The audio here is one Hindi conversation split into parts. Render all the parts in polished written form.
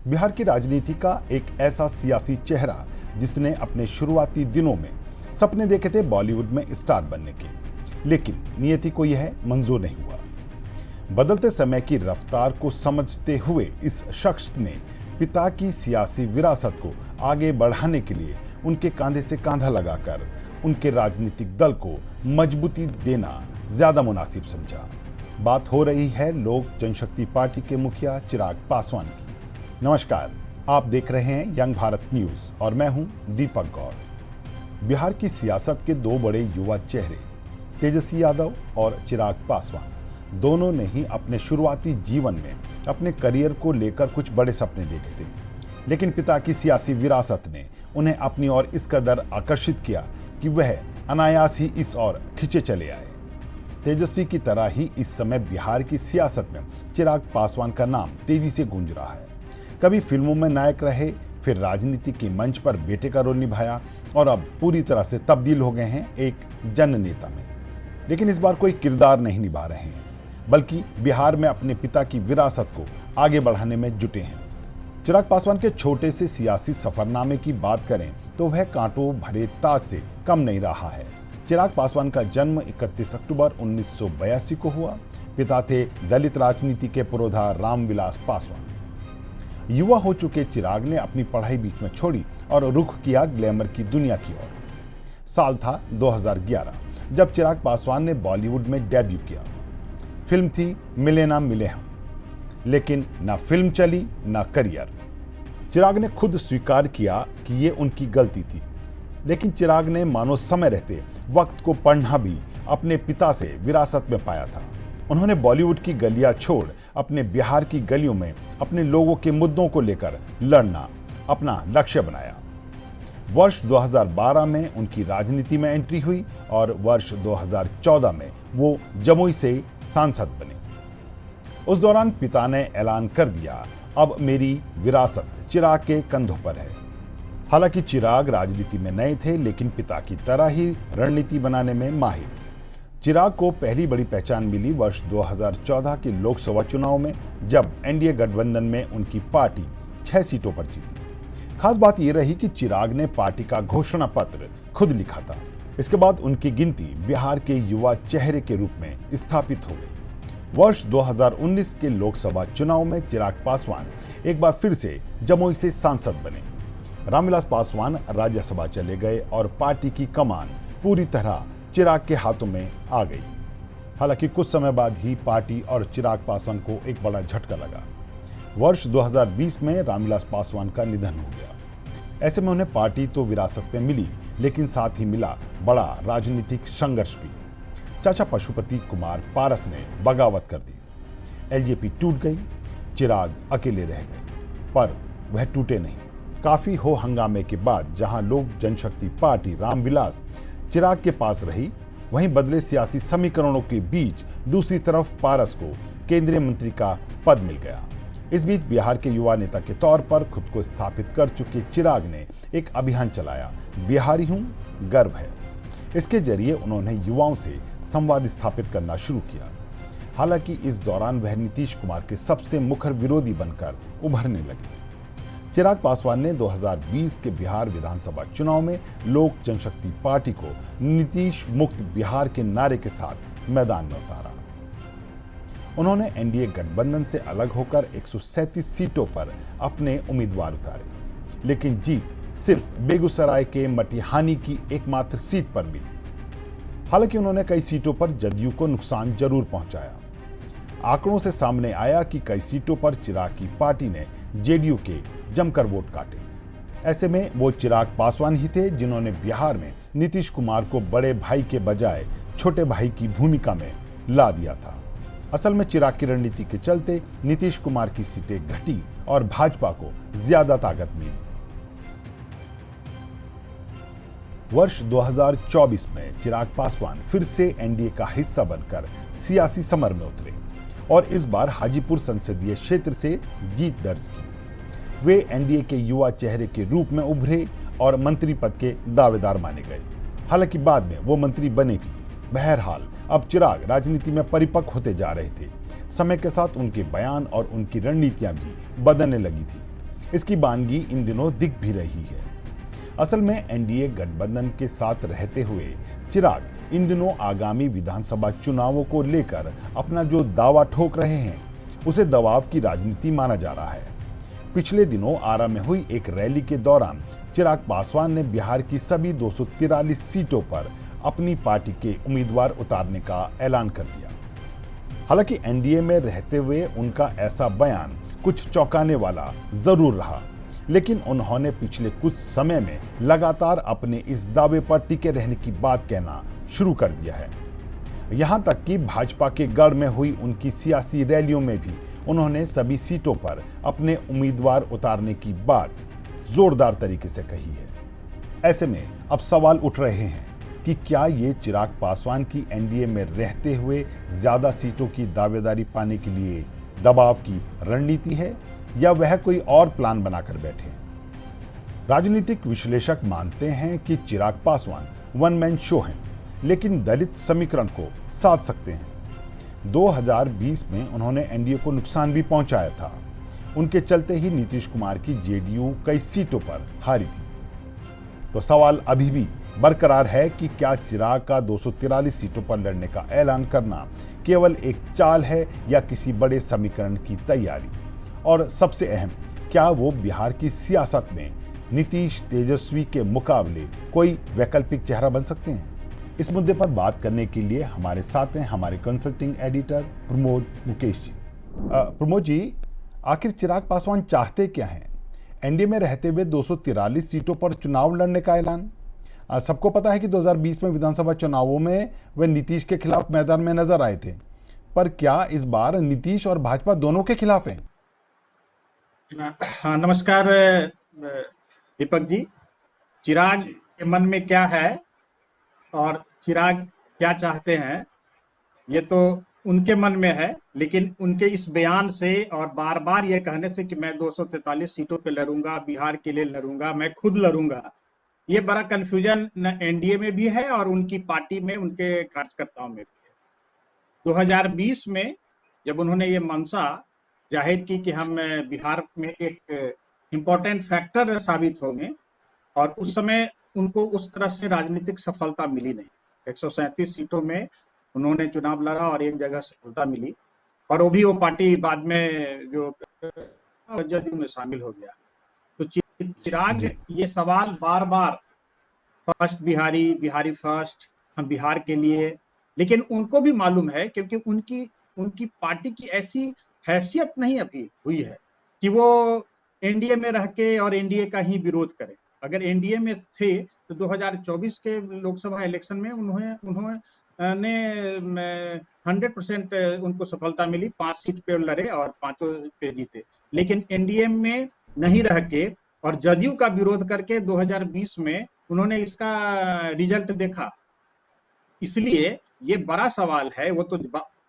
बिहार की राजनीति का एक ऐसा सियासी चेहरा जिसने अपने शुरुआती दिनों में सपने देखे थे बॉलीवुड में स्टार बनने के, लेकिन नियति को यह मंजूर नहीं हुआ। बदलते समय की रफ्तार को समझते हुए इस शख्स ने पिता की सियासी विरासत को आगे बढ़ाने के लिए उनके कंधे से कंधा लगाकर उनके राजनीतिक दल को मजबूती देना ज्यादा मुनासिब समझा। बात हो रही है लोक जनशक्ति पार्टी के मुखिया चिराग पासवान की। नमस्कार, आप देख रहे हैं यंग भारत न्यूज और मैं हूं दीपक गौर। बिहार की सियासत के दो बड़े युवा चेहरे तेजस्वी यादव और चिराग पासवान दोनों ने ही अपने शुरुआती जीवन में अपने करियर को लेकर कुछ बड़े सपने देखे थे, लेकिन पिता की सियासी विरासत ने उन्हें अपनी ओर इस कदर आकर्षित किया कि वह अनायास ही इस ओर खिंचे चले आए। तेजस्वी की तरह ही इस समय बिहार की सियासत में चिराग पासवान का नाम तेजी से गूंज रहा है। कभी फिल्मों में नायक रहे, फिर राजनीति के मंच पर बेटे का रोल निभाया और अब पूरी तरह से तब्दील हो गए हैं एक जन नेता में। लेकिन इस बार कोई किरदार नहीं निभा रहे हैं, बल्कि बिहार में अपने पिता की विरासत को आगे बढ़ाने में जुटे हैं। चिराग पासवान के छोटे से सियासी सफरनामे की बात करें तो वह कांटों भरे ताज से कम नहीं रहा है। चिराग पासवान का जन्म 31 अक्टूबर 1982 को हुआ। पिता थे दलित राजनीति के पुरोधा रामविलास पासवान। युवा हो चुके चिराग ने अपनी पढ़ाई बीच में छोड़ी और रुख किया ग्लैमर की दुनिया की ओर। साल था 2011 जब चिराग पासवान ने बॉलीवुड में डेब्यू किया। फिल्म थी मिले ना मिले हम, लेकिन ना फिल्म चली ना करियर। चिराग ने खुद स्वीकार किया कि ये उनकी गलती थी, लेकिन चिराग ने मानो समय रहते वक्त को पढ़ना भी अपने पिता से विरासत में पाया था। उन्होंने बॉलीवुड की गलियां छोड़ अपने बिहार की गलियों में अपने लोगों के मुद्दों को लेकर लड़ना अपना लक्ष्य बनाया। वर्ष 2012 में उनकी राजनीति में एंट्री हुई और वर्ष 2014 में वो जमुई से सांसद बने। उस दौरान पिता ने ऐलान कर दिया, अब मेरी विरासत चिराग के कंधों पर है। हालांकि चिराग राजनीति में नए थे, लेकिन पिता की तरह ही रणनीति बनाने में माहिर। चिराग को पहली बड़ी पहचान मिली वर्ष 2014 के लोकसभा चुनाव में, जब एनडीए गठबंधन में उनकी पार्टी 6 सीटों पर जीती। खास बात यह रही कि चिराग ने पार्टी का घोषणा पत्र खुद लिखा था। इसके बाद उनकी गिनती बिहार के युवा चेहरे के रूप में स्थापित हो गई। वर्ष 2019 के लोकसभा चुनाव में चिराग पासवान एक बार फिर से जमुई से सांसद बने। रामविलास पासवान राज्यसभा चले गए और पार्टी की कमान पूरी तरह चिराग के हाथों में आ गई। हालांकि कुछ समय बाद ही पार्टी और चिराग पासवान को एक बड़ा झटका लगा। वर्ष 2020 में रामविलास पासवान का निधन हो गया। ऐसे में उन्हें पार्टी तो विरासत में मिली, लेकिन साथ ही मिला बड़ा राजनीतिक संघर्ष भी। चाचा पशुपति कुमार पारस ने बगावत कर दी। एलजेपी टूट गई, चिराग अकेले रह गए, पर वह टूटे नहीं। काफी हो हंगामे के बाद जहां लोक जनशक्ति पार्टी रामविलास चिराग के पास रही, वहीं बदले सियासी समीकरणों के बीच दूसरी तरफ पारस को केंद्रीय मंत्री का पद मिल गया। इस बीच बिहार के युवा नेता के तौर पर खुद को स्थापित कर चुके चिराग ने एक अभियान चलाया, बिहारी हूं, गर्व है। इसके जरिए उन्होंने युवाओं से संवाद स्थापित करना शुरू किया। हालांकि इस दौरान वह नीतीश कुमार के सबसे मुखर विरोधी बनकर उभरने लगे। चिराग पासवान ने 2020 के बिहार विधानसभा चुनाव में लोक जनशक्ति पार्टी को नीतीश मुक्त बिहार के नारे के साथ मैदान में उतारा। उन्होंने एनडीए गठबंधन से अलग होकर 137 सीटों पर अपने उम्मीदवार उतारे, लेकिन जीत सिर्फ बेगूसराय के मटिहानी की एकमात्र सीट पर मिली। हालांकि उन्होंने कई सीटों पर जदयू को नुकसान जरूर पहुंचाया। आंकड़ों से सामने आया कि कई सीटों पर चिराग की पार्टी ने जेडीयू के जमकर वोट काटे। ऐसे में वो चिराग पासवान ही थे जिन्होंने बिहार में नीतीश कुमार को बड़े भाई के बजाय छोटे भाई की भूमिका में ला दिया था। असल में चिराग की रणनीति के चलते नीतीश कुमार की सीटें घटी और भाजपा को ज्यादा ताकत मिली। वर्ष 2024 में चिराग पासवान फिर से एनडीए का हिस्सा बनकर सियासी समर में उतरे और इस बार हाजीपुर संसदीय क्षेत्र से जीत दर्ज की। वे एनडीए के युवा चेहरे के रूप में उभरे और मंत्री पद के दावेदार माने गए। हालांकि बाद में वो मंत्री बने भी। बहरहाल अब चिराग राजनीति में परिपक्व होते जा रहे थे। समय के साथ उनके बयान और उनकी रणनीतियां भी बदलने लगी थी। इसकी बानगी इन दिनों दिख भी रही है। असल में एनडीए गठबंधन के साथ रहते हुए चिराग इन दिनों आगामी विधानसभा चुनावों को लेकर अपना जो दावा ठोक रहे हैं उसे दबाव की राजनीति माना जा रहा है। पिछले दिनों आरा में हुई एक रैली के दौरान चिराग पासवान ने बिहार की सभी 243 सीटों पर अपनी पार्टी के उम्मीदवार उतारने का ऐलान कर दिया। हालांकि एनडीए में रहते हुए उनका ऐसा बयान कुछ चौंकाने वाला जरूर रहा, लेकिन उन्होंने पिछले कुछ समय में लगातार अपने इस दावे पर टिके रहने की बात कहना शुरू कर दिया है। यहां तक कि भाजपा के गढ़ में हुई उनकी सियासी रैलियों में भी उन्होंने सभी सीटों पर अपने उम्मीदवार उतारने की बात जोरदार तरीके से कही है। ऐसे में अब सवाल उठ रहे हैं कि क्या ये चिराग पासवान की एनडीए में रहते हुए ज्यादा सीटों की दावेदारी पाने के लिए दबाव की रणनीति है या वह कोई और प्लान बनाकर बैठे हैं। राजनीतिक विश्लेषक मानते हैं कि Chirag Paswan one man show हैं, लेकिन दलित समीकरण को साध सकते हैं। 2020 में उन्होंने एनडीए को नुकसान भी पहुंचाया था। उनके चलते ही नीतीश कुमार की जेडीयू कई सीटों पर हारी थी। तो सवाल अभी भी बरकरार है कि क्या चिराग का 243 सीटों पर लड़ने का ऐलान करना केवल एक चाल है या किसी बड़े समीकरण की तैयारी। और सबसे अहम, क्या वो बिहार की सियासत में नीतीश तेजस्वी के मुकाबले कोई वैकल्पिक चेहरा बन सकते हैं। इस मुद्दे पर बात करने के लिए हमारे साथ हैं हमारे कंसल्टिंग एडिटर प्रमोद मुकेश जी। प्रमोद जी, आखिर चिराग पासवान चाहते क्या हैं? एनडीए में रहते हुए 243 सीटों पर चुनाव लड़ने का ऐलान। सबको पता है कि 2020 में विधानसभा चुनावों में वे नीतीश के खिलाफ मैदान में नजर आए थे, पर क्या इस बार नीतीश और भाजपा दोनों के खिलाफ हैं? हाँ, नमस्कार दीपक जी। चिराग के मन में क्या है और चिराग क्या चाहते हैं, ये तो उनके मन में है, लेकिन उनके इस बयान से और बार बार ये कहने से कि मैं 243 सीटों पे लड़ूंगा, बिहार के लिए लड़ूंगा, मैं खुद लड़ूंगा, ये बड़ा कंफ्यूजन एनडीए में भी है और उनकी पार्टी में, उनके कार्यकर्ताओं में भी है। 2020 में जब उन्होंने ये मंशा जाहिर की कि हम बिहार में एक इम्पोर्टेंट फैक्टर साबित होंगे, और उस समय उनको उस तरह से राजनीतिक सफलता मिली नहीं। 137 सीटों में उन्होंने चुनाव लड़ा और एक जगह सफलता मिली, और वो भी वो पार्टी बाद में जो जदयू में शामिल हो गया। तो चिराग ये सवाल बार बार, फर्स्ट बिहारी, बिहारी फर्स्ट, हम बिहार के लिए, लेकिन उनको भी मालूम है, क्योंकि उनकी पार्टी की ऐसी हैसियत नहीं अभी हुई है कि वो एनडीए में रह के और एनडीए का ही विरोध करे। अगर एनडीए में थे तो 2024 के लोकसभा इलेक्शन में उन्होंने 100% उनको सफलता मिली, 5 सीट पे लड़े और 5 पे जीते। लेकिन एनडीए में नहीं रह के और जदयू का विरोध करके 2020 में उन्होंने इसका रिजल्ट देखा। इसलिए ये बड़ा सवाल है। वो तो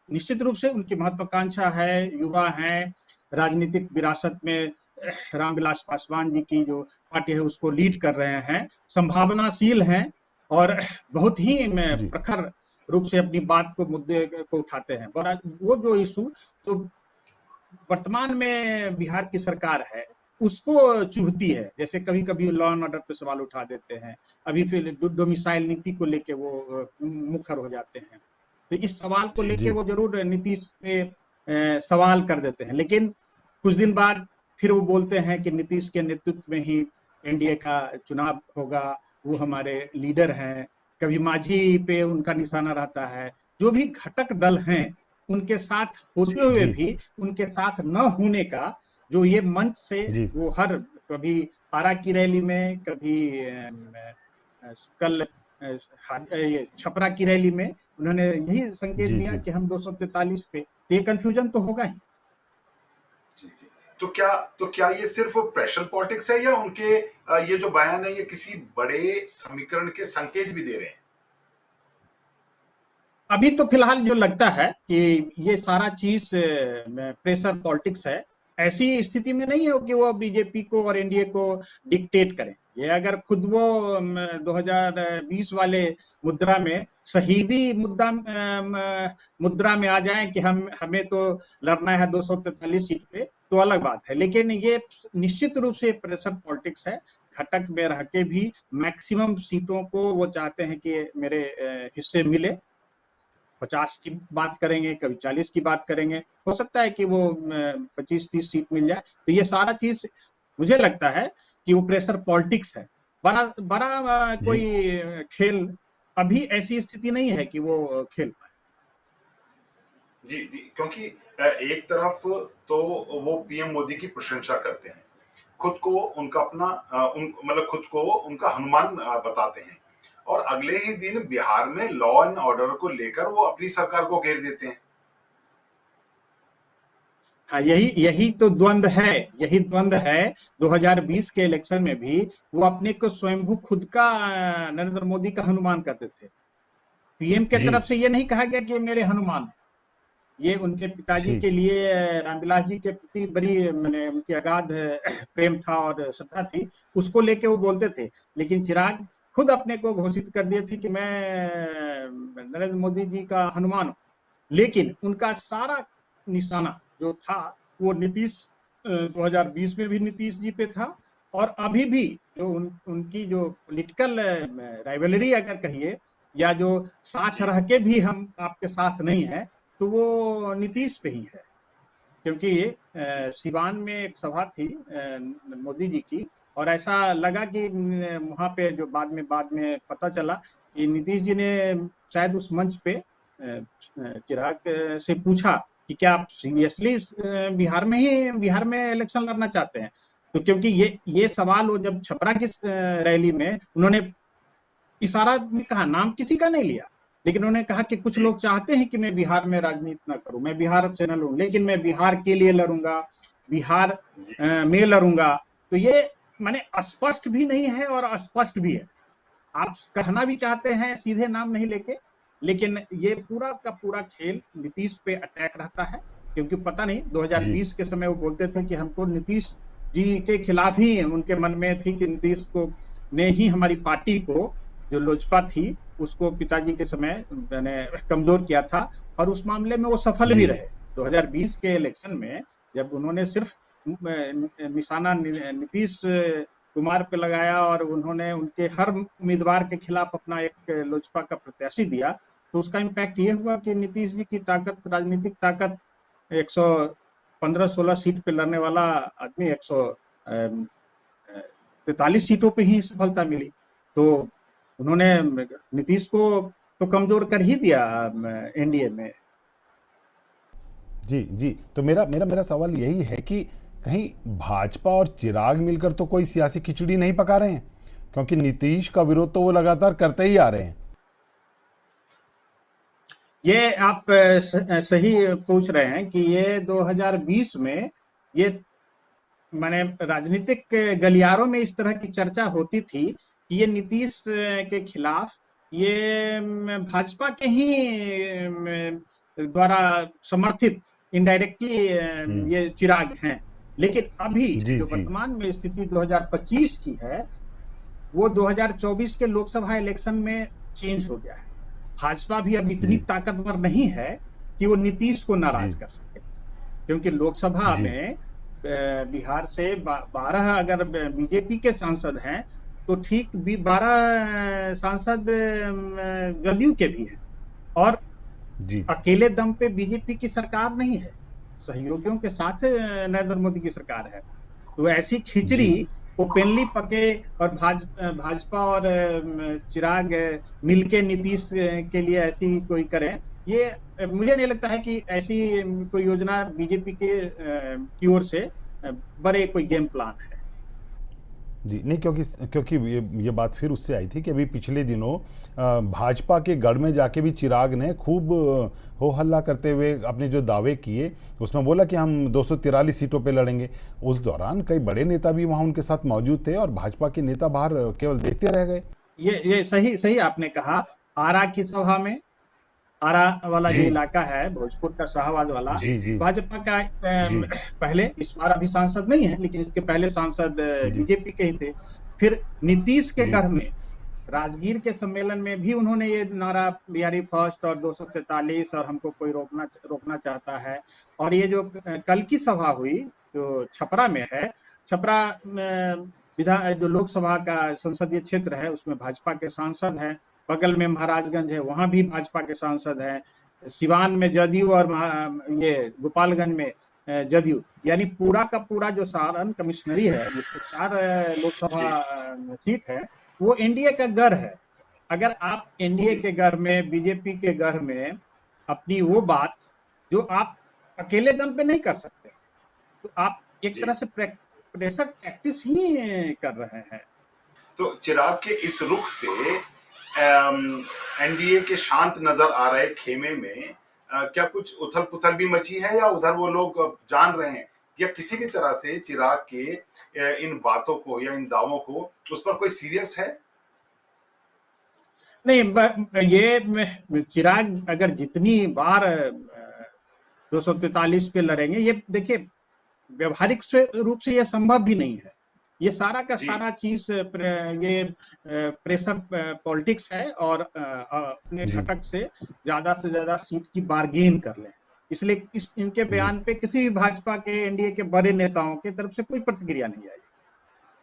निश्चित रूप से उनकी महत्वाकांक्षा है, युवा हैं, राजनीतिक विरासत में रामविलास पासवान जी की जो पार्टी है उसको लीड कर रहे हैं, संभावनाशील हैं और बहुत ही प्रखर रूप से अपनी बात को, मुद्दे को उठाते हैं। बड़ा वो जो इशू जो वर्तमान में बिहार की सरकार है उसको चुभती है, जैसे कभी कभी लॉ एंड ऑर्डर पे सवाल उठा देते हैं, अभी फिर डोमिसाइल नीति को लेके वो मुखर हो जाते हैं। तो इस सवाल को लेके वो जरूर नीतीश पे सवाल कर देते हैं, लेकिन कुछ दिन बाद फिर वो बोलते हैं कि नीतीश के नेतृत्व में ही एनडीए का चुनाव होगा, वो हमारे लीडर हैं। कभी मांझी पे उनका निशाना रहता है। जो भी घटक दल हैं उनके साथ होते हुए भी उनके साथ न होने का जो ये मंच से वो हर, कभी आरा की रैली में, कभी कल छपरा की रैली में उन्होंने यही संकेत दिया कि हम 243 पे, तो ये कंफ्यूजन तो होगा ही। तो क्या ये सिर्फ प्रेशर पॉलिटिक्स है या उनके ये जो बयान है ये किसी बड़े समीकरण के संकेत भी दे रहे हैं? अभी तो फिलहाल जो लगता है कि ये सारा चीज प्रेशर पॉलिटिक्स है। ऐसी स्थिति में नहीं हो कि वो बीजेपी को और एनडीए को डिक्टेट करें। ये अगर खुद वो 2020 वाले मुद्रा में, शहीदी मुद्रा में आ जाए कि हमें तो लड़ना है 243 सीट पे, तो अलग बात है, लेकिन ये निश्चित रूप से प्रेशर पॉलिटिक्स है। घटक में रह के भी मैक्सिमम सीटों को वो चाहते हैं कि मेरे हिस्से मिले। 50 की बात करेंगे, कभी 40 की बात करेंगे, हो सकता है कि वो 25-30 सीट मिल जाए। तो ये सारा चीज मुझे लगता है कि वो प्रेशर पॉलिटिक्स है। बड़ा बड़ा जी कोई खेल अभी ऐसी स्थिति नहीं है कि वो खेल पाए। जी जी, क्योंकि एक तरफ तो वो पीएम मोदी की प्रशंसा करते हैं, खुद को उनका अपना मतलब खुद को उनका हनुमान बताते हैं, और अगले ही दिन बिहार में लॉ एंड ऑर्डर को लेकर वो अपनी सरकार को घेर देते हैं। हाँ, यही यही तो द्वंद्व है, यही द्वंद्व है। 2020 के इलेक्शन में भी वो अपने को स्वयंभू खुद का नरेंद्र मोदी का हनुमान करते थे। पीएम के जी तरफ से ये नहीं कहा गया कि ये मेरे हनुमान है। ये उनके पिताजी जी के लिए, रामविलास जी के प्रति बड़ी मैंने उनकी अगाध प्रेम था और श्रद्धा थी, उसको लेके वो बोलते थे। लेकिन चिराग खुद अपने को घोषित कर दिए थे कि मैं नरेंद्र मोदी जी का हनुमान हूँ। लेकिन उनका सारा निशाना जो था वो नीतीश 2020 में भी नीतीश जी पे था, और अभी भी जो उनकी जो पॉलिटिकल राइवलरी अगर कहिए, या जो साथ जी रह के भी हम आपके साथ नहीं है, तो वो नीतीश पे ही है। क्योंकि जी सिवान में एक सभा थी मोदी जी की, और ऐसा लगा कि वहां पे जो बाद में पता चला कि नीतीश जी ने शायद उस मंच पे चिराग से पूछा कि क्या आप सीरियसली बिहार में इलेक्शन लड़ना चाहते हैं। तो क्योंकि ये सवाल वो जब छपरा की रैली में उन्होंने इशारा में कहा, नाम किसी का नहीं लिया, लेकिन उन्होंने कहा कि कुछ जी लोग चाहते हैं कि मैं बिहार में राजनीति ना करूं, मैं बिहार से न लड़ूं, लेकिन मैं बिहार के लिए लड़ूंगा, बिहार जी में लड़ूंगा। तो ये माने स्पष्ट भी नहीं है और अस्पष्ट भी है। आप कहना भी चाहते हैं सीधे नाम नहीं लेके, लेकिन ये पूरा का पूरा खेल नीतीश पे अटैक रहता है। क्योंकि पता नहीं जी 2020 के समय वो बोलते थे कि हमको नीतीश जी के खिलाफ ही उनके मन में थी कि नीतीश को ने ही हमारी पार्टी को, जो लोजपा थी, उसको पिताजी के समय मैंने कमजोर किया था, और उस मामले में वो सफल भी जी रहे। 2020 के इलेक्शन में जब उन्होंने सिर्फ निशाना नीतीश कुमार पे लगाया और उन्होंने उनके हर उम्मीदवार के खिलाफ अपना एक लोजपा का प्रत्याशी दिया, तो उसका इम्पैक्ट ये हुआ कि नीतीश जी की ताकत, राजनीतिक ताकत, 115-16 सीट पे लड़ने वाला आदमी 143 सीटों पे ही सफलता मिली। तो उन्होंने नीतीश को तो कमजोर कर ही दिया एनडीए में। जी जी, तो मेरा मेरा मेरा सवाल यही है कि कहीं भाजपा और चिराग मिलकर तो कोई सियासी खिचड़ी नहीं पका रहे हैं, क्योंकि नीतीश का विरोध तो वो लगातार करते ही आ रहे हैं। ये आप सही पूछ रहे हैं कि ये 2020 में ये माने राजनीतिक गलियारों में इस तरह की चर्चा होती थी कि ये नीतीश के खिलाफ ये भाजपा के ही द्वारा समर्थित इनडायरेक्टली हम्म, ये चिराग हैं। लेकिन अभी जी जो जी वर्तमान में स्थिति 2025 की है, वो 2024 के लोकसभा इलेक्शन में चेंज हो गया है। भाजपा भी अब इतनी जी ताकतवर नहीं है कि वो नीतीश को नाराज जी कर सके। क्योंकि लोकसभा जी में बिहार से 12 अगर बीजेपी के सांसद हैं, तो ठीक भी 12 सांसद जदयू के भी हैं, और जी अकेले दम पे बीजेपी की सरकार नहीं है, सहयोगियों के साथ नरेंद्र मोदी की सरकार है। तो ऐसी खिचड़ी जी ओपनली पके और भाजपा और चिराग मिलके नीतीश के लिए ऐसी कोई करें, ये मुझे नहीं लगता है कि ऐसी कोई योजना बीजेपी के की ओर से बड़े कोई गेम प्लान है। जी, नहीं, क्योंकि क्योंकि ये बात फिर उससे आई थी कि अभी पिछले दिनों भाजपा के गढ़ में जाके भी चिराग ने खूब हो हल्ला करते हुए अपने जो दावे किए, उसमें बोला कि हम 243 सीटों पे लड़ेंगे। उस दौरान कई बड़े नेता भी वहाँ उनके साथ मौजूद थे और भाजपा के नेता बाहर केवल देखते रह गए। ये सही सही आपने कहा। आरा की सभा में, आरा वाला जो जी इलाका है भोजपुर का शाहबाद वाला, जी जी भाजपा का जी पहले, इस बार अभी सांसद नहीं है, लेकिन इसके पहले सांसद जी बीजेपी के ही थे। फिर नीतीश के जी घर में राजगीर के सम्मेलन में भी उन्होंने ये नारा बिहारी फर्स्ट और 243 और हमको कोई रोकना चाहता है। और ये जो कल की सभा हुई जो छपरा में है, छपरा विधान जो लोकसभा का संसदीय क्षेत्र है उसमें भाजपा के सांसद हैं, बगल में महाराजगंज है वहां भी भाजपा के सांसद हैं, सिवान में जदयू और ये गोपालगंज में जदयू, यानी पूरा का पूरा जो सारण कमिश्नरी है जिसके 4 लोकसभा सीट है वो एनडीए का घर है। अगर आप एनडीए के घर में, बीजेपी के घर में अपनी वो बात जो आप अकेले दम पे नहीं कर सकते, तो आप एक तरह से प्रेशर प्रैक्टिस ही कर रहे हैं। तो चिराग के इस रुख से एनडीए के शांत नजर आ रहे खेमे में क्या कुछ उथल पुथल भी मची है, या उधर वो लोग जान रहे हैं, या किसी भी तरह से चिराग के इन बातों को या इन दावों को उस पर कोई सीरियस है? नहीं, ये चिराग अगर जितनी बार 243 पे लड़ेंगे, ये देखिए व्यवहारिक रूप से यह संभव भी नहीं है। ये सारा का सारा चीज ये प्रेशर पॉलिटिक्स है और अपने घटक से ज्यादा सीट की बार्गेन कर लें, इसलिए इनके बयान पे किसी भी भाजपा के एनडीए के बड़े नेताओं की तरफ से कोई प्रतिक्रिया नहीं आई।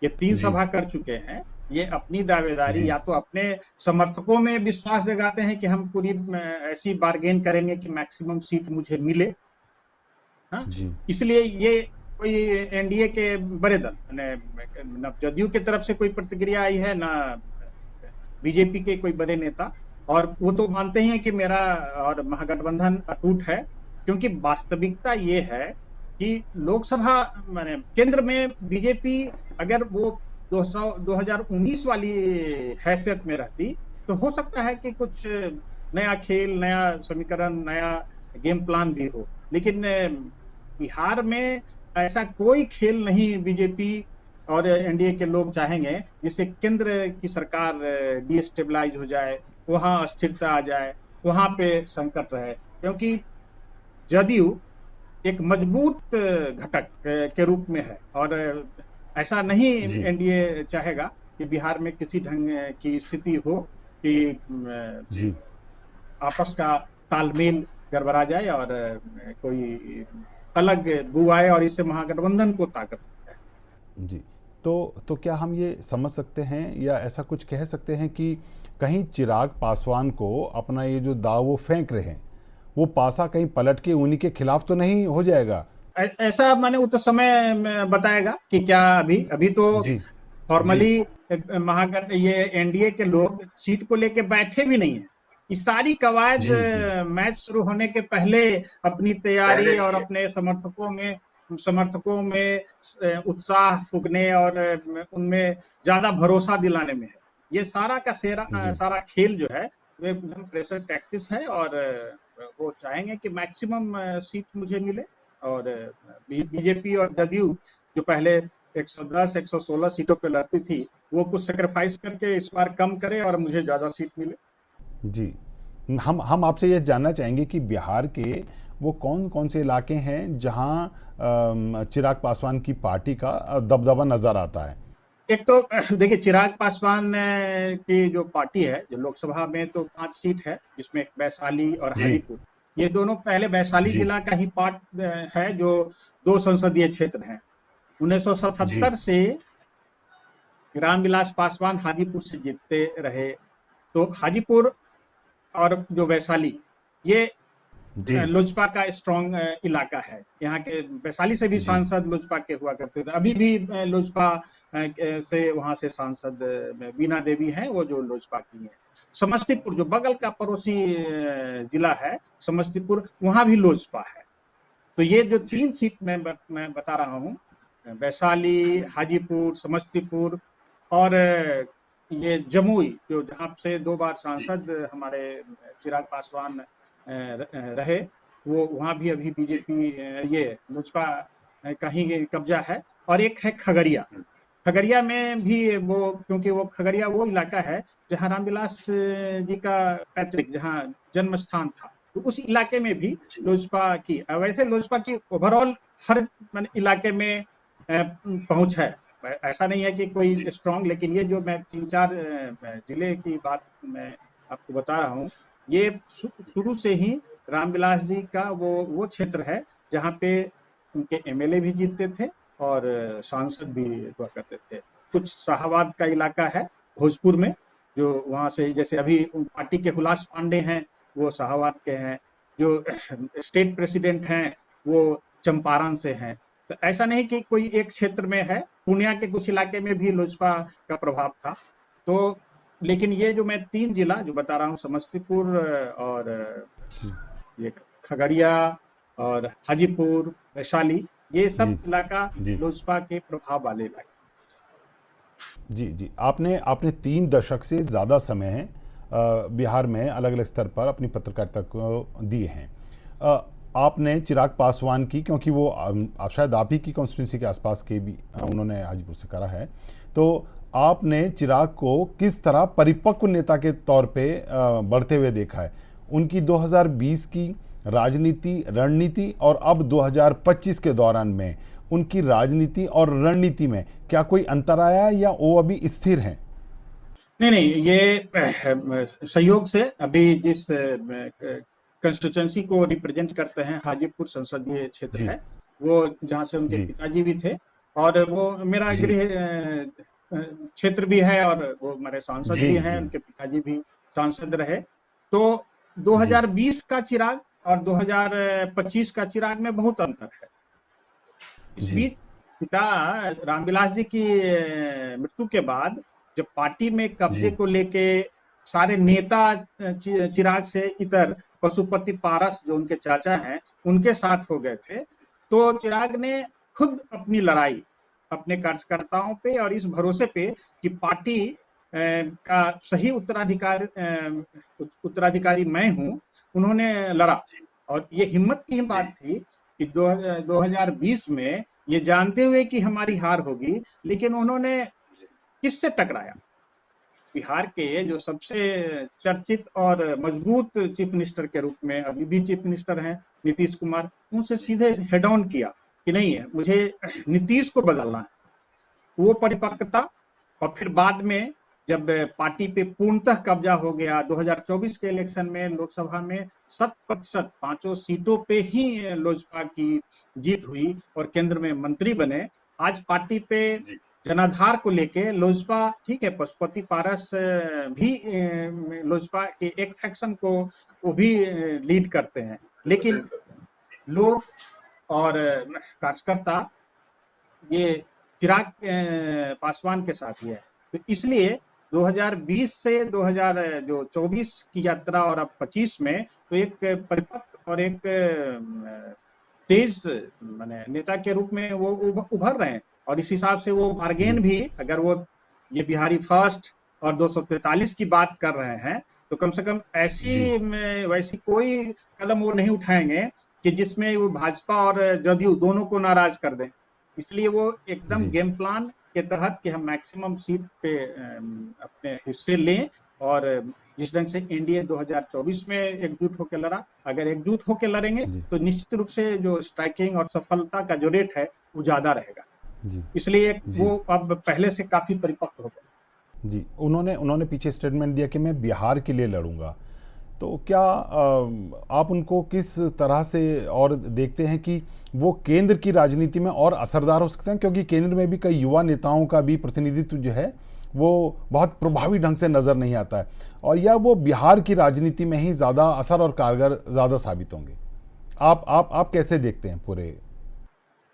ये 3 सभा कर चुके हैं, ये अपनी दावेदारी या तो अपने समर्थकों में विश्वास जगाते हैं कि हम पूरी ऐसी बार्गेन करेंगे कि मैक्सिमम सीट मुझे मिले, हाँ, इसलिए ये कोई एनडीए के बड़े दल न जदयू की तरफ से कोई प्रतिक्रिया आई है, ना बीजेपी के कोई बड़े नेता, और वो तो मानते हैं कि मेरा और महागठबंधन अटूट है, क्योंकि वास्तविकता ये है कि लोकसभा माने केंद्र में बीजेपी अगर वो 2019 वाली हैसियत में रहती तो हो सकता है कि कुछ नया खेल, नया समीकरण, नया गेम प्लान भी हो, लेकिन बिहार में ऐसा कोई खेल नहीं बीजेपी और एनडीए के लोग चाहेंगे जिससे केंद्र की सरकार डिस्टेबलाइज हो जाए, वहां अस्थिरता आ जाए, वहां पे संकट रहे, क्योंकि जदयू एक मजबूत घटक के रूप में है और ऐसा नहीं एनडीए चाहेगा कि बिहार में किसी ढंग की स्थिति हो कि आपस का तालमेल गड़बड़ा जाए और कोई अलग बू आए और इससे महागठबंधन को ताकत है। जी, तो क्या हम ये समझ सकते हैं या ऐसा कुछ कह सकते हैं कि कहीं चिराग पासवान को अपना ये जो दाव वो फेंक रहे हैं, वो पासा कहीं पलट के उन्हीं के खिलाफ तो नहीं हो जाएगा? ऐसा मैंने उस समय बताएगा कि क्या अभी तो फॉर्मली महागठ ये एनडीए के लोग सीट को लेके बैठे भी नहीं है। इस सारी कवायद मैच शुरू होने के पहले अपनी तैयारी और अपने समर्थकों में उत्साह फूकने और उनमें ज्यादा भरोसा दिलाने में है। ये सारा का सारा खेल जो है वो एकदम प्रेशर टैक्टिक्स है और वो चाहेंगे कि मैक्सिमम सीट मुझे मिले, और बीजेपी और जदयू जो पहले 110 116 सीटों पे लड़ती थी वो कुछ सेक्रीफाइस करके इस बार कम करे और मुझे ज्यादा सीट मिले। जी, हम आपसे ये जानना चाहेंगे कि बिहार के वो कौन कौन से इलाके हैं जहां चिराग पासवान की पार्टी का दबदबा नजर आता है? एक तो देखिए चिराग पासवान की जो पार्टी है, जो लोकसभा में तो 5 सीट है जिसमें वैशाली और हाजीपुर, ये दोनों पहले वैशाली जिला का ही पार्ट है जो 2 संसदीय क्षेत्र हैं। 1977 से रामविलास पासवान हाजीपुर से जीतते रहे, तो हाजीपुर और जो वैशाली ये लोजपा का स्ट्रॉन्ग इलाका है। यहाँ के वैशाली से भी सांसद लोजपा के हुआ करते थे, अभी भी लोजपा से वहां से सांसद बीना देवी हैं वो जो लोजपा की है। समस्तीपुर जो बगल का पड़ोसी जिला है समस्तीपुर, वहां भी लोजपा है। तो ये जो 3 सीट मैं बता रहा हूँ, वैशाली, हाजीपुर, समस्तीपुर और ये जमुई जो जहाँ से 2 बार सांसद हमारे चिराग पासवान रहे, वो वहाँ भी अभी बीजेपी ये लोजपा का ही कब्जा है। और एक है खगड़िया में भी वो, क्योंकि वो खगड़िया वो इलाका है जहाँ रामविलास जी का पैतृक जहाँ जन्म स्थान था, तो उस इलाके में भी लोजपा की, वैसे लोजपा की ओवरऑल हर इलाके में पहुंच है, ऐसा नहीं है कि कोई स्ट्रांग, लेकिन ये जो मैं 3-4 जिले की बात मैं आपको बता रहा हूँ, ये शुरू से ही रामविलास जी का वो क्षेत्र है जहाँ पे उनके एमएलए भी जीतते थे और सांसद भी हुआ करते थे। कुछ शाहाबाद का इलाका है भोजपुर में, जो वहाँ से जैसे अभी पार्टी के हुलास पांडे हैं, वो शाहाबाद के हैं। जो स्टेट प्रेसिडेंट हैं वो चंपारण से हैं। तो ऐसा नहीं कि कोई एक क्षेत्र में है, पूर्णिया के कुछ इलाके में भी लोजपा का प्रभाव था। तो लेकिन ये जो मैं 3 जिला जो बता रहा हूँ, समस्तीपुर और ये खगड़िया और हाजीपुर, वैशाली, ये सब जी इलाका जी लोजपा के प्रभाव वाले इलाके। जी जी। आपने आपने 3 दशक से ज़्यादा समय है बिहार में अलग अलग स्तर पर अपनी पत्रकारिता को दिए हैं। आपने चिराग पासवान की, क्योंकि वो शायद आप ही की कॉन्स्टिट्यूंसी के आसपास के भी उन्होंने हाजीपुर से करा है, तो आपने चिराग को किस तरह परिपक्व नेता के तौर पे बढ़ते हुए देखा है? उनकी 2020 की राजनीति, रणनीति और अब 2025 के दौरान में उनकी राजनीति और रणनीति में क्या कोई अंतर आया या वो अभी स्थिर हैं? नहीं, ये संयोग से अभी जिस कंस्टिट्यूंसी को रिप्रेजेंट करते हैं, हाजीपुर संसदीय क्षेत्र जी है, वो जहाँ से उनके जी पिताजी भी थे और वो मेरा जी गृह क्षेत्र भी है और वो हमारे सांसद जी भी हैं, जी उनके पिताजी भी सांसद रहे। तो जी 2020 का चिराग और 2025 का चिराग में बहुत अंतर है। इस जी बीच पिता रामविलास जी की मृत्यु के बाद जब पार्टी में कब्जे जी को लेके सारे नेता चिराग से इतर पशुपति पारस जो उनके चाचा हैं उनके साथ हो गए थे, तो चिराग ने खुद अपनी लड़ाई अपने कार्यकर्ताओं पे और इस भरोसे पे कि पार्टी का सही उत्तराधिकारी मैं हूं, उन्होंने लड़ा। और ये हिम्मत की बात थी कि 2020 में ये जानते हुए कि हमारी हार होगी, लेकिन उन्होंने किससे टकराया? बिहार के जो सबसे चर्चित और मजबूत चीफ मिनिस्टर के रूप में अभी भी चीफ मिनिस्टर हैं नीतीश कुमार, उनसे सीधे हेड ऑन किया कि नहीं है, मुझे नीतीश को बदलना है। वो परिपक्वता। और फिर बाद में जब पार्टी पे पूर्णतः कब्जा हो गया 2024 के इलेक्शन में, लोकसभा में 100% 5 सीटों पे ही लोजपा की जीत हुई और केंद्र में मंत्री बने। आज पार्टी पे जनाधार को लेके लोजपा, ठीक है, पशुपति पारस भी लोजपा के एक फैक्शन को वो भी लीड करते हैं, लेकिन लोग और कार्यकर्ता ये चिराग पासवान के साथ ही है। तो इसलिए 2020 से 2024 की यात्रा और अब 25 में तो एक परिपक्व और एक तेज माने नेता के रूप में वो उभर रहे हैं। और इस हिसाब से वो बार्गेन जी भी, अगर वो ये बिहारी फर्स्ट और 243 की बात कर रहे हैं, तो कम से कम ऐसी जी वैसी कोई कदम वो नहीं उठाएंगे कि जिसमें वो भाजपा और जदयू दोनों को नाराज कर दें। इसलिए वो एकदम जी गेम प्लान के तहत कि हम मैक्सिमम सीट पे अपने हिस्से लें और जिस ढंग से एनडीए 2024 में एकजुट होकर लड़ा, अगर एकजुट होकर लड़ेंगे जी तो निश्चित रूप से जो स्ट्राइकिंग और सफलता का जो रेट है वो ज्यादा रहेगा। जी इसलिए जी वो अब पहले से काफी परिपक्व हो गए। जी। उन्होंने उन्होंने पीछे स्टेटमेंट दिया कि मैं बिहार के लिए लड़ूंगा। तो क्या आप उनको किस तरह से और देखते हैं कि वो केंद्र की राजनीति में और असरदार हो सकते हैं, क्योंकि केंद्र में भी कई युवा नेताओं का भी प्रतिनिधित्व जो है वो बहुत प्रभावी ढंग से नज़र नहीं आता है, और या वो बिहार की राजनीति में ही ज़्यादा असर और कारगर ज़्यादा साबित होंगे? आप कैसे देखते हैं पूरे?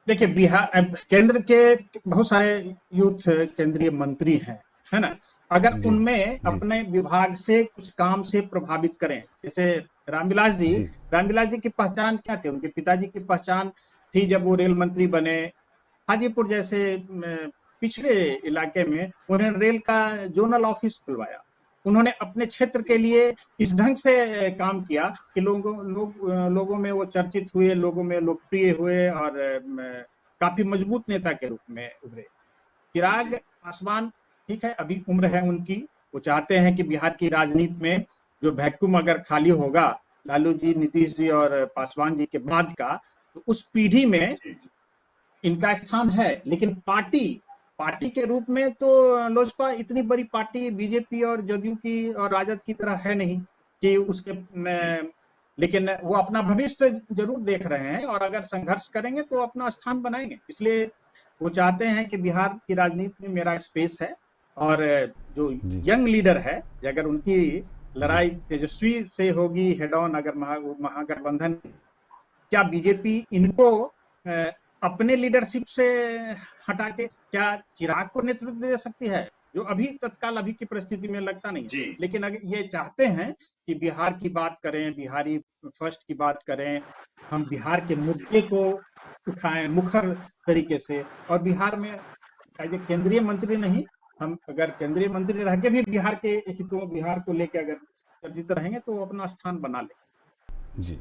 देखिए, बिहार केंद्र के बहुत सारे यूथ केंद्रीय मंत्री हैं, है ना? अगर जी उनमें जी अपने विभाग से कुछ काम से प्रभावित करें, जैसे रामविलास जी, जी रामविलास जी की पहचान क्या थी? उनके पिताजी की पहचान थी जब वो रेल मंत्री बने, हाजीपुर जैसे पिछड़े इलाके में उन्होंने रेल का जोनल ऑफिस खुलवाया। उन्होंने अपने क्षेत्र के लिए इस ढंग से काम किया कि लोगों में वो चर्चित हुए, लोगों में लोकप्रिय हुए और काफी मजबूत नेता के रूप में उभरे। चिराग पासवान, ठीक है, अभी उम्र है उनकी, वो चाहते हैं कि बिहार की राजनीति में जो वैक्यूम अगर खाली होगा लालू जी, नीतीश जी और पासवान जी के बाद का, तो उस पीढ़ी में इनका स्थान है। लेकिन पार्टी पार्टी के रूप में तो लोजपा इतनी बड़ी पार्टी बीजेपी और जदयू की और राजद की तरह है नहीं कि उसके लेकिन वो अपना भविष्य जरूर देख रहे हैं और अगर संघर्ष करेंगे तो अपना स्थान बनाएंगे। इसलिए वो चाहते हैं कि बिहार की राजनीति में मेरा स्पेस है और जो जी यंग लीडर है अगर उनकी जी लड़ाई तेजस्वी से होगी हेड ऑन, अगर महागठबंधन, क्या बीजेपी इनको अपने लीडरशिप से हटा के क्या चिराग को नेतृत्व दे सकती है, जो अभी तत्काल अभी की परिस्थिति में लगता नहीं है। जी लेकिन अगर ये चाहते हैं कि बिहार की बात करें, बिहारी फर्स्ट की बात करें, हम बिहार के मुद्दे को उठाएं मुखर तरीके से, और बिहार में केंद्रीय मंत्री नहीं, हम अगर केंद्रीय मंत्री रह के भी बिहार के हितों, बिहार को लेकर अगर चर्चित रहेंगे तो अपना स्थान बना ले। जी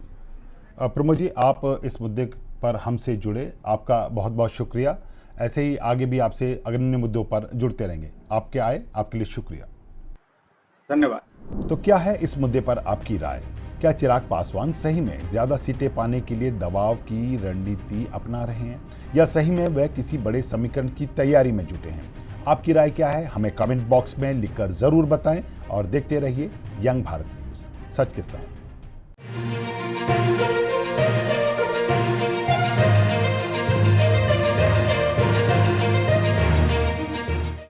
प्रमोद जी, आप इस मुद्दे पर हमसे जुड़े, आपका बहुत बहुत शुक्रिया। ऐसे ही आगे भी आपसे अग्रणी मुद्दों पर जुड़ते रहेंगे। आपके आए आपके लिए शुक्रिया। धन्यवाद। तो क्या है इस मुद्दे पर आपकी राय? क्या चिराग पासवान सही में ज्यादा सीटें पाने के लिए दबाव की रणनीति अपना रहे हैं, या सही में वह किसी बड़े समीकरण की तैयारी में जुटे हैं? आपकी राय क्या है, हमें कमेंट बॉक्स में लिखकर जरूर बताएं और देखते रहिए यंग भारत न्यूज, सच के साथ।